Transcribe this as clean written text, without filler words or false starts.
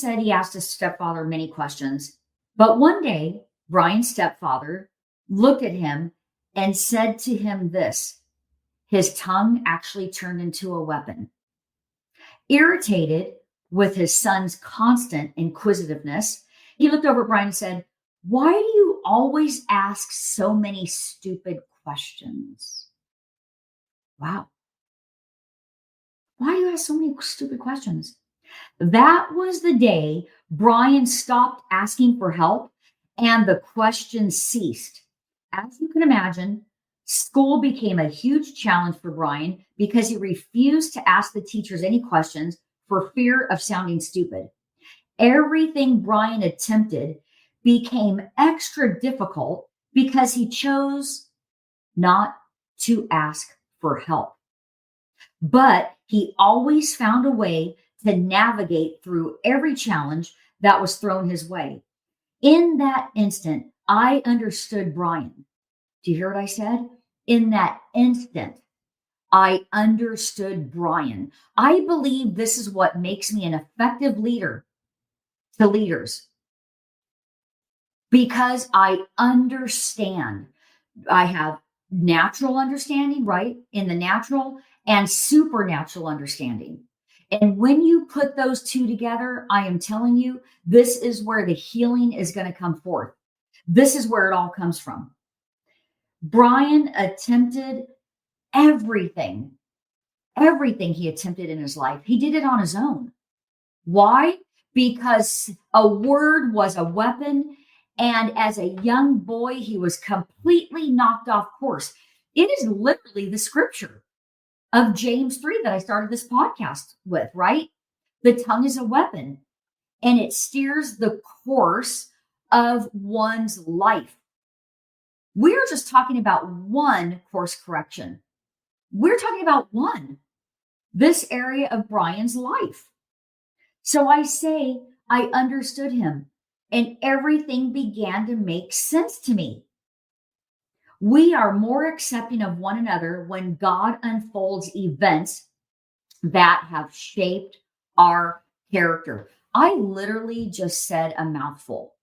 said he asked his stepfather many questions, but one day, Brian's stepfather looked at him and said to him this. His tongue actually turned into a weapon. Irritated with his son's constant inquisitiveness, he looked over at Brian and said, "Why do you always ask so many stupid questions?" Wow. Why do you ask so many stupid questions? That was the day Brian stopped asking for help and the questions ceased. As you can imagine, school became a huge challenge for Brian because he refused to ask the teachers any questions for fear of sounding stupid. Everything Brian attempted became extra difficult because he chose not to ask for help. But he always found a way to navigate through every challenge that was thrown his way. In that instant, I understood Brian. Do you hear what I said? In that instant, I understood Brian. I believe this is what makes me an effective leader to leaders because I understand. I have natural understanding, right? In the natural and supernatural understanding. And when you put those two together, I am telling you, this is where the healing is going to come forth. This is where it all comes from. Brian attempted everything, everything he attempted in his life. He did it on his own. Why? Because a word was a weapon. And as a young boy, he was completely knocked off course. It is literally the scripture of James 3 that I started this podcast with, right? The tongue is a weapon and it steers the course of one's life. We're just talking about one course correction. We're talking about one, this area of Brian's life. So I say, I understood him and everything began to make sense to me. We are more accepting of one another when God unfolds events that have shaped our character. I literally just said a mouthful.